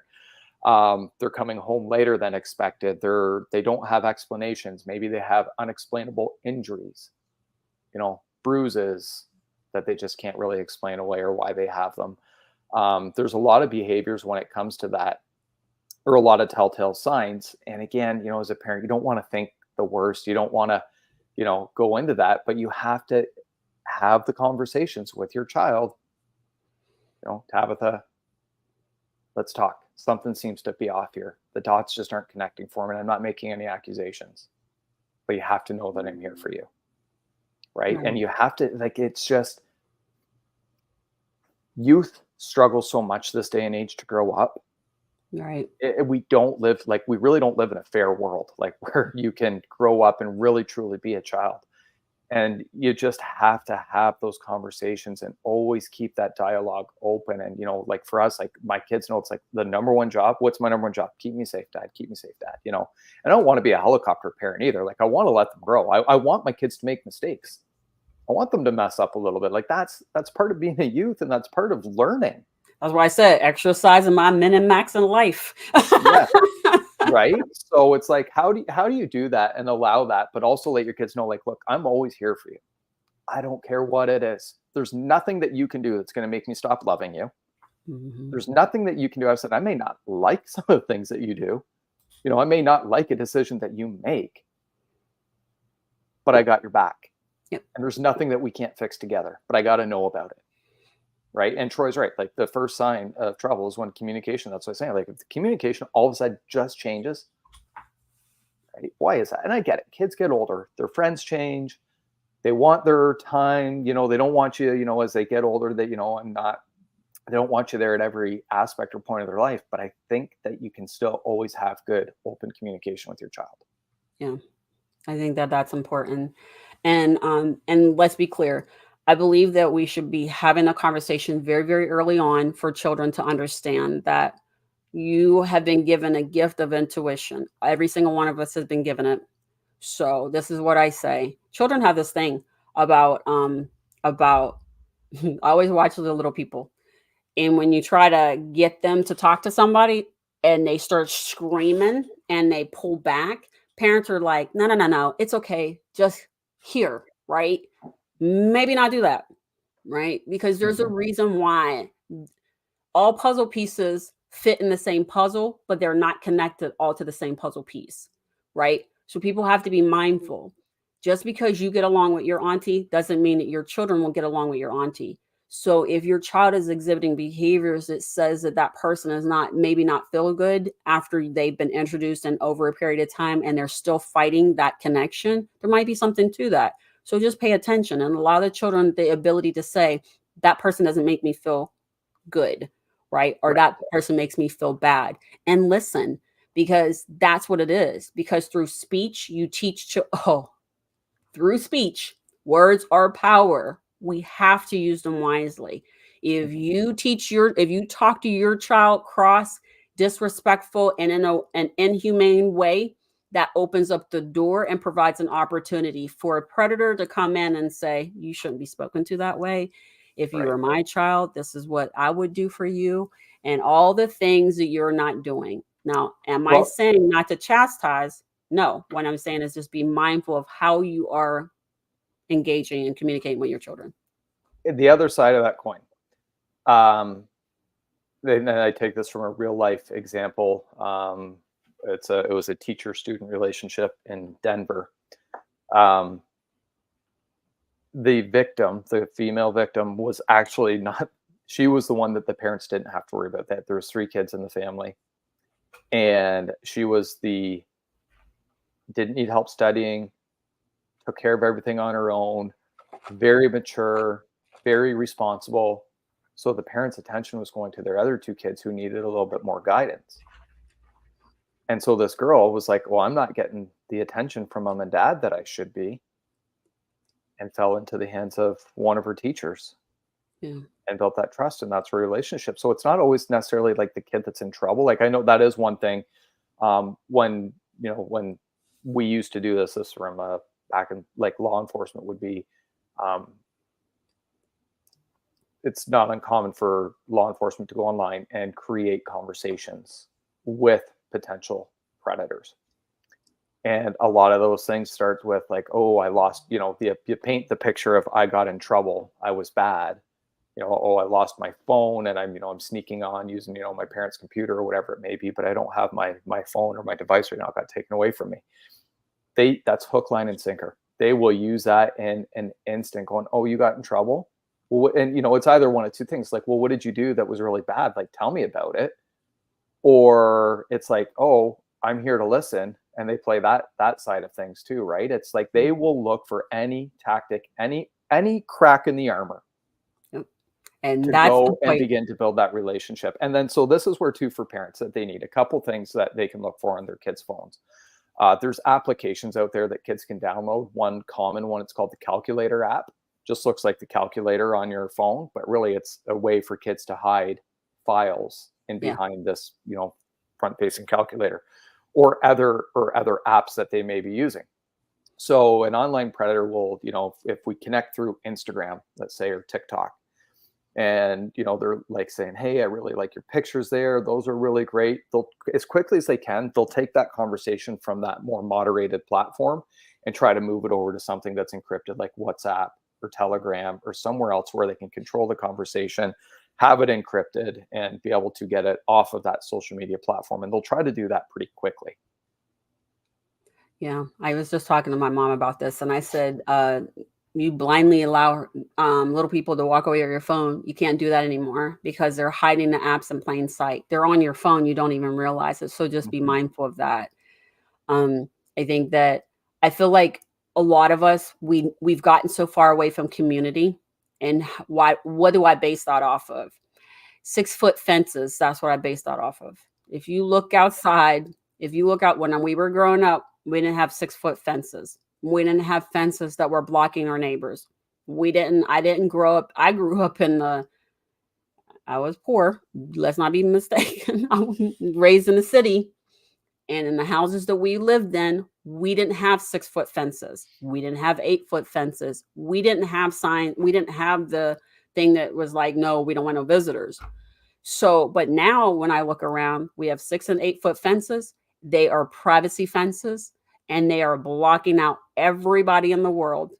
They're coming home later than expected. They don't have explanations. Maybe they have unexplainable injuries, bruises that they just can't really explain away or why they have them. There's a lot of behaviors when it comes to that, or a lot of telltale signs. And again, as a parent, you don't want to think the worst. You don't want to, go into that, but you have to have the conversations with your child. Tabitha, let's talk. Something seems to be off here. The dots just aren't connecting for me. And I'm not making any accusations, but you have to know that I'm here for you. Right. And Right. you have to, like, it's just, youth struggle so much this day and age to grow up. Right. We don't live like we really don't live in a fair world, like where you can grow up and really truly be a child. And you just have to have those conversations and always keep that dialogue open. And, like for us, like my kids know it's like the number one job. What's my number one job? Keep me safe, dad. Keep me safe, dad. I don't want to be a helicopter parent either. Like I want to let them grow. I want my kids to make mistakes. I want them to mess up a little bit. Like that's part of being a youth, and that's part of learning. That's why I said exercising my min and max in life. Yeah. Right. So it's like, how do you do that and allow that, but also let your kids know, like, look, I'm always here for you. I don't care what it is. There's nothing that you can do that's going to make me stop loving you. Mhm. There's nothing that you can do. I said, I may not like some of the things that you do. I may not like a decision that you make, but I got your back. Yep. And there's nothing that we can't fix together, but I got to know about it. Right. And Troy's right. Like the first sign of trouble is when communication, that's what I'm saying. Like if the communication all of a sudden just changes, right? Why is that? And I get it. Kids get older, their friends change. They want their time. They don't want you, as they get older, that, they don't want you there at every aspect or point of their life. But I think that you can still always have good, open communication with your child. Yeah. I think that that's important. And let's be clear. I believe that we should be having a conversation very, very early on for children to understand that you have been given a gift of intuition. Every single one of us has been given it. So this is what I say. Children have this thing about I always watch the little people. And when you try to get them to talk to somebody and they start screaming and they pull back, parents are like, no, no, no, no, it's okay. Just here, right? Maybe not do that, right? Because there's a Mhm. reason why all puzzle pieces fit in the same puzzle, but they're not connected all to the same puzzle piece, right? So people have to be mindful. Just because you get along with your auntie doesn't mean that your children will get along with your auntie. So if your child is exhibiting behaviors that says that that person is not maybe not feel good after they've been introduced and over a period of time and they're still fighting that connection, there might be something to that. So just pay attention and allow the children the ability to say that person doesn't make me feel good, right? Or Right. that person makes me feel bad. And listen, because that's what it is. Because through speech, you teach, through speech, words are power. We have to use them wisely. If you talk to your child cross, disrespectful, and in an inhumane way, that opens up the door and provides an opportunity for a predator to come in and say, you shouldn't be spoken to that way. If you Right. were my child, this is what I would do for you, and all the things that you're not doing. Now, am I Well, saying not to chastise? No, what I'm saying is just be mindful of how you are engaging and communicating with your children. the other side of that coin, um, and I take this from a real life example. It was a teacher student relationship in Denver. Um, the victim, the female victim, was actually not. She was the one that the parents didn't have to worry about. That there was three kids in the family, and she was the didn't need help studying, took care of everything on her own, very mature, very responsible. So the parents' attention was going to their other two kids who needed a little bit more guidance. And so this girl was like, well, I'm not getting the attention from mom and dad that I should be, and fell into the hands of one of her teachers Yeah. and built that trust. And that's her relationship. So it's not always necessarily like the kid that's in trouble. Like I know that is one thing. When we used to do this from back in like law enforcement would be, um, it's not uncommon for law enforcement to go online and create conversations with potential predators. And a lot of those things start with like, oh, I lost, you paint the picture of I got in trouble, I was bad, oh, I lost my phone and I'm sneaking on using, my parents' computer or whatever it may be, but I don't have my phone or my device right now, it got taken away from me. That's hook, line, and sinker. They will use that in an instant going, oh, you got in trouble. Well, and it's either one of two things. Like, well, what did you do that was really bad? Like, tell me about it. Or it's like, oh, I'm here to listen. And they play that side of things too, right? It's like they Mm. will look for any tactic, any crack in the armor. Yep. And to that's the go and point. begin to build that relationship. And then, so this is where too, for parents, that they need a couple things that they can look for on their kids' phones. There's applications out there that kids can download. One common one, it's called the calculator app. Just looks like the calculator on your phone, but really it's a way for kids to hide files in Yeah. behind this, front-facing calculator, or other apps that they may be using. So an online predator will, if we connect through Instagram, let's say, or TikTok, and they're like saying, hey, I really like your pictures there, those are really great, they'll, as quickly as they can, they'll take that conversation from that more moderated platform and try to move it over to something that's encrypted, like WhatsApp or Telegram or somewhere else where they can control the conversation, have it encrypted, and be able to get it off of that social media platform. And they'll try to do that pretty quickly. Yeah, I was just talking to my mom about this, and I said, you blindly allow little people to walk away with your phone. You can't do that anymore because they're hiding the apps in plain sight. They're on your phone. You don't even realize it. So just be Mhm. mindful of that. I think that I feel like a lot of us, we've gotten so far away from community. And what do I base that off of? 6-foot fences. That's what I based that off of. If you look outside, if you look out when we were growing up, we didn't have 6-foot fences. We didn't have fences that were blocking our neighbors. I didn't grow up. I grew up I was poor. Let's not be mistaken. I was raised in the city. And in the houses that we lived in, we didn't have 6-foot fences. We didn't have 8-foot fences. We didn't have sign. We didn't have the thing that was like, no, we don't want no visitors. So, but now when I look around, we have 6 and 8 foot fences. They are privacy fences, and they are blocking out everybody in the world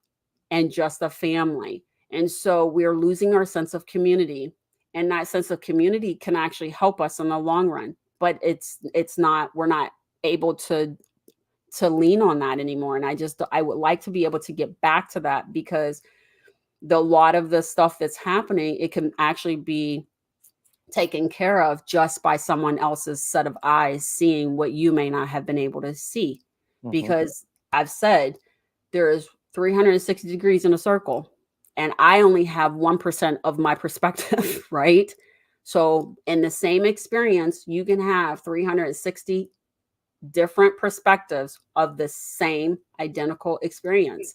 and just a family. And so we're losing our sense of community. And that sense of community can actually help us in the long run. But it's not, we're not able to lean on that anymore. And I would like to be able to get back to that, because the lot of the stuff that's happening, it can actually be taken care of just by someone else's set of eyes seeing what you may not have been able to see. Mhm. Because I've said there is 360 degrees in a circle, and I only have 1% of my perspective, right? So in the same experience, you can have 360 different perspectives of the same identical experience.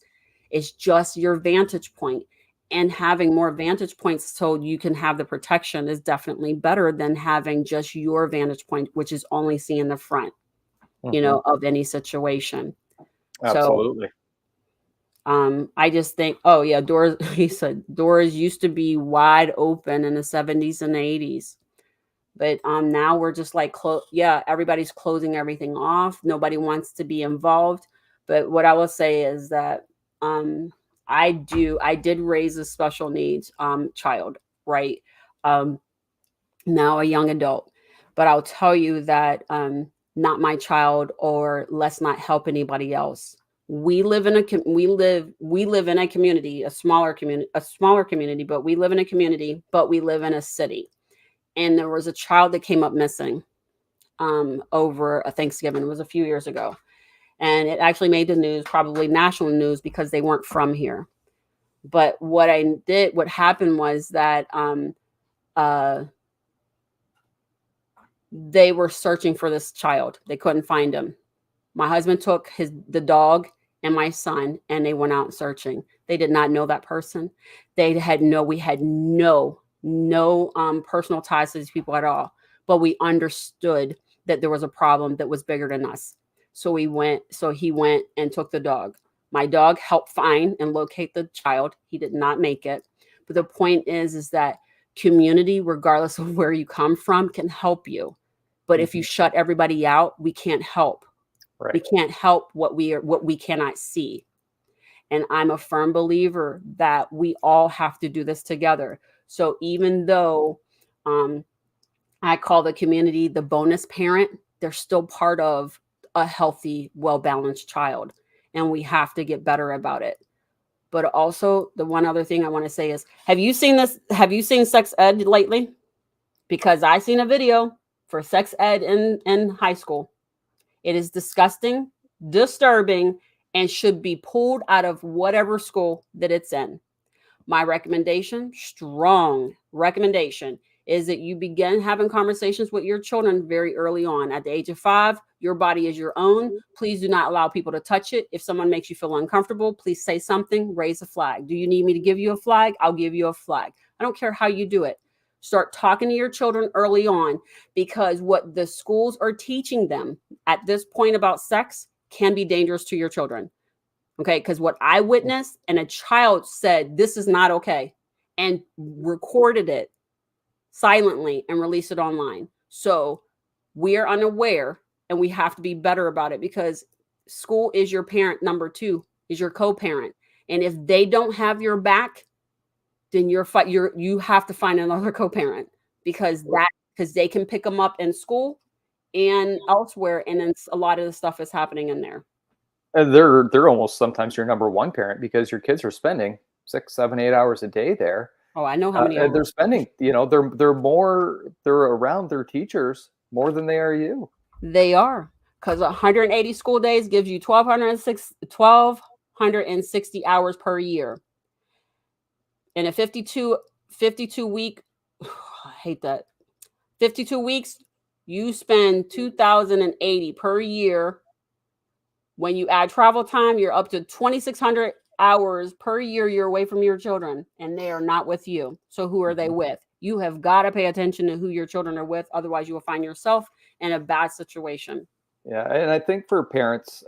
It's just your vantage point. And having more vantage points so you can have the protection is definitely better than having just your vantage point, which is only seeing the front, Mhm. of any situation. So Absolutely. I just think, oh yeah, doors, he said doors used to be wide open in the 70s and 80s. But now we're just like, yeah, everybody's closing everything off. Nobody wants to be involved. But what I will say is that um, I did raise a special needs child, right? Um, Now a young adult. But I'll tell you that not my child, or let's not help anybody else. We live in a community, a smaller community, but we live in a community, but we live in a city. And there was a child that came up missing over a Thanksgiving. It was a few years ago. And it actually made the news, probably national news, because they weren't from here. But what happened was that uh, they were searching for this child. They couldn't find him. My husband took the dog and my son, and they went out searching. They did not know that person. We had no personal ties to these people at all. But we understood that there was a problem that was bigger than us. So he went and took the dog. My dog helped find and locate the child. He did not make it. But the point is that community, regardless of where you come from, can help you. But if you Mhm. shut everybody out, we can't help. We Right. can't help what we cannot see. And I'm a firm believer that we all have to do this together. So even though um, I call the community the bonus parent, they're still part of a healthy, well balanced child. And we have to get better about it. But also, the one other thing I want to say is, have you seen this? Have you seen sex ed lately? Because I seen a video for sex ed in high school. It is disgusting, disturbing, and should be pulled out of whatever school that it's in. My recommendation, strong recommendation is that you begin having conversations with your children very early on. At the age of 5, your body is your own. Please do not allow people to touch it. If someone makes you feel uncomfortable, please say something, raise a flag. Do you need me to give you a flag? I'll give you a flag. I don't care how you do it. Start talking to your children early on, because what the schools are teaching them at this point about sex can be dangerous to your children. Okay, because what I witnessed, and a child said, this is not okay, and recorded it silently and released it online. So we are unaware, and we have to be better about it, because school is your parent. Number 2 is your co-parent. And if they don't have your back, then you have to find another co-parent, because they can pick them up in school and elsewhere, and then a lot of the stuff is happening in there. And they're almost sometimes your number one parent, because your kids are spending 6, 7, 8 hours a day there. Oh, I know how many And they're hours. spending, they're around their teachers more than they are you. They are, because 180 school days gives you 1,260 hours per year. In a 52 week, I hate that, 52 weeks, you spend 2,080 per year. When you add travel time, you're up to 2,600 hours per year you're away from your children, and they are not with you. So who are they with? You have got to pay attention to who your children are with. Otherwise, you will find yourself in a bad situation. Yeah, and I think for parents,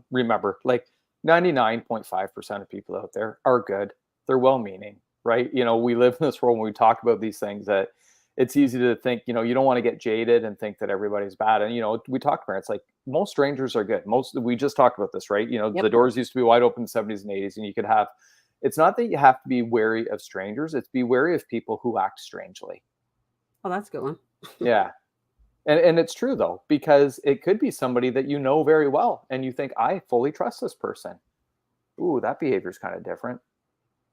remember, like 99.5% of people out there are good. They're well-meaning, right? We live in this world when we talk about these things that it's easy to think, you don't want to get jaded and think that everybody's bad. And we talk to parents like most strangers are good. We just talked about this, right? Yep. The doors used to be wide open in the 70s and 80s, and you could have. It's not that you have to be wary of strangers; it's be wary of people who act strangely. Oh, that's a good one. Yeah. And it's true though, because it could be somebody that you know very well and you think, I fully trust this person. Ooh, that behavior is kind of different.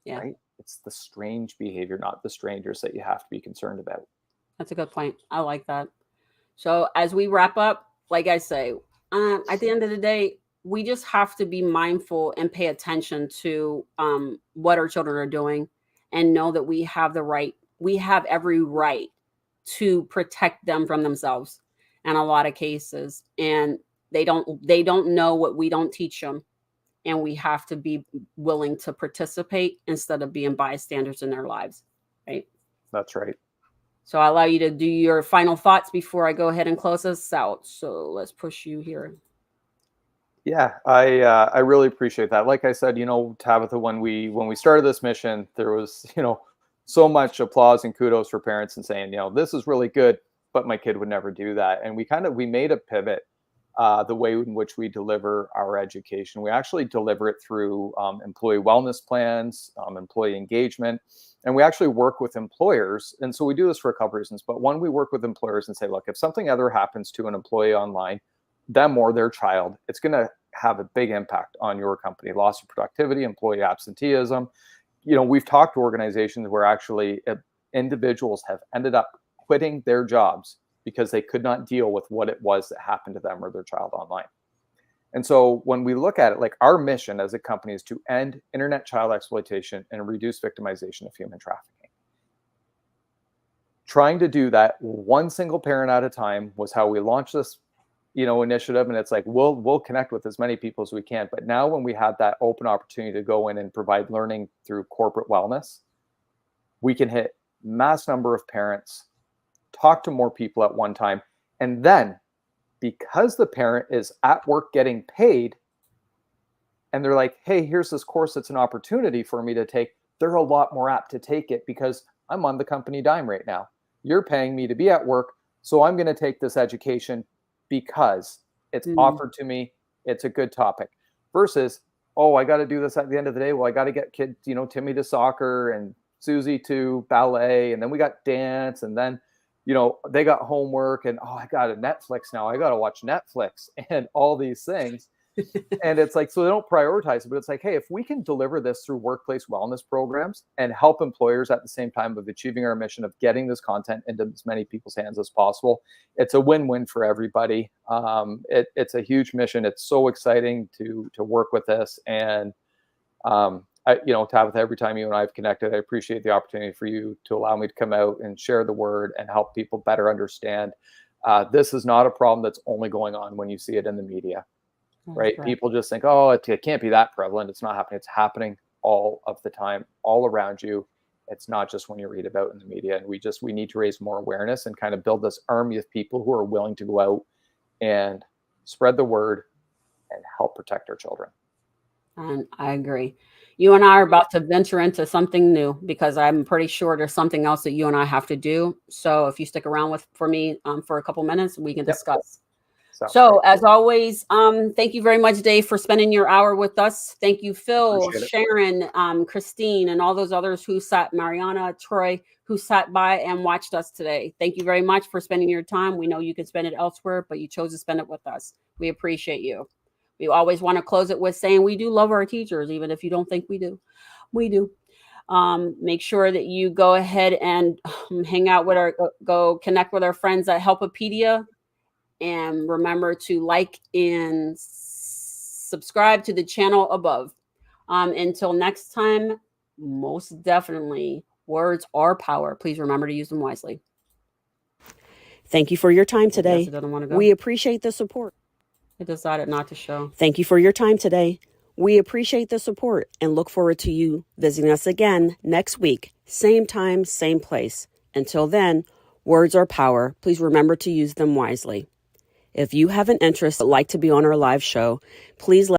Yeah. Right? It's the strange behavior, not the strangers, that you have to be concerned about. That's a good point. I like that. So as we wrap up, like I say, at the end of the day, we just have to be mindful and pay attention to what our children are doing, and know that we have every right to protect them from themselves in a lot of cases. And they don't know what we don't teach them. And we have to be willing to participate instead of being bystanders in their lives. Right. That's right. So I allow you to do your final thoughts before I go ahead and close us out. So let's push you here. Yeah, I really appreciate that. Like I said, Tabitha, when we started this mission, there was, so much applause and kudos for parents and saying, this is really good, but my kid would never do that. And we made a pivot, the way in which we deliver our education. We actually deliver it through employee wellness plans, employee engagement, and we actually work with employers. And so we do this for a couple reasons. But one, we work with employers and say, look, if something ever happens to an employee online, them or their child, it's going to have a big impact on your company. Loss of productivity, employee absenteeism. We've talked to organizations where actually individuals have ended up quitting their jobs because they could not deal with what it was that happened to them or their child online. And so when we look at it, like our mission as a company is to end internet child exploitation and reduce victimization of human trafficking. Trying to do that one single parent at a time was how we launched this initiative. And it's like, we'll connect with as many people as we can. But now when we have that open opportunity to go in and provide learning through corporate wellness, we can hit mass number of parents, talk to more people at one time. And then because the parent is at work getting paid, and they're like, hey, here's this course that's an opportunity for me to take, they're a lot more apt to take it because I'm on the company dime right now. You're paying me to be at work, so I'm going to take this education because it's offered to me. It's a good topic. Versus, oh, I got to do this at the end of the day. Well, I got to get kids, Timmy to soccer and Susie to ballet. And then we got dance. And then, they got homework. And, oh, I got a Netflix now. I got to watch Netflix and all these things. And it's like, so they don't prioritize it, but it's like, hey, if we can deliver this through workplace wellness programs and help employers at the same time of achieving our mission of getting this content into as many people's hands as possible, it's a win-win for everybody. It's a huge mission. It's so exciting to work with this. And Tabitha, every time you and I have connected, I appreciate the opportunity for you to allow me to come out and share the word and help people better understand. This is not a problem that's only going on when you see it in the media, right? People just think, oh, it can't be that prevalent. It's not happening. It's happening all of the time, all around you. It's not just when you read about in the media. And we need to raise more awareness and kind of build this army of people who are willing to go out and spread the word and help protect our children. And I agree. You and I are about to venture into something new because I'm pretty sure there's something else that you and I have to do. So if you stick around for me for a couple minutes, we can discuss. So as always, thank you very much, Dave, for spending your hour with us. Thank you, Phil, Sharon, Christine, and all those others who Mariana, Troy, who sat by and watched us today. Thank you very much for spending your time. We know you can spend it elsewhere, but you chose to spend it with us. We appreciate you. We always want to close it with saying we do love our teachers, even if you don't think we do. We do. Make sure that you go ahead and hang out with go connect with our friends at Helpopedia. And remember to like and subscribe to the channel above. Until next time, most definitely, words are power. Please remember to use them wisely. Thank you for your time today. It doesn't want to go. We appreciate the support. It decided not to show. Thank you for your time today. We appreciate the support and look forward to you visiting us again next week. Same time, same place. Until then, words are power. Please remember to use them wisely. If you have an interest, like to be on our live show, please let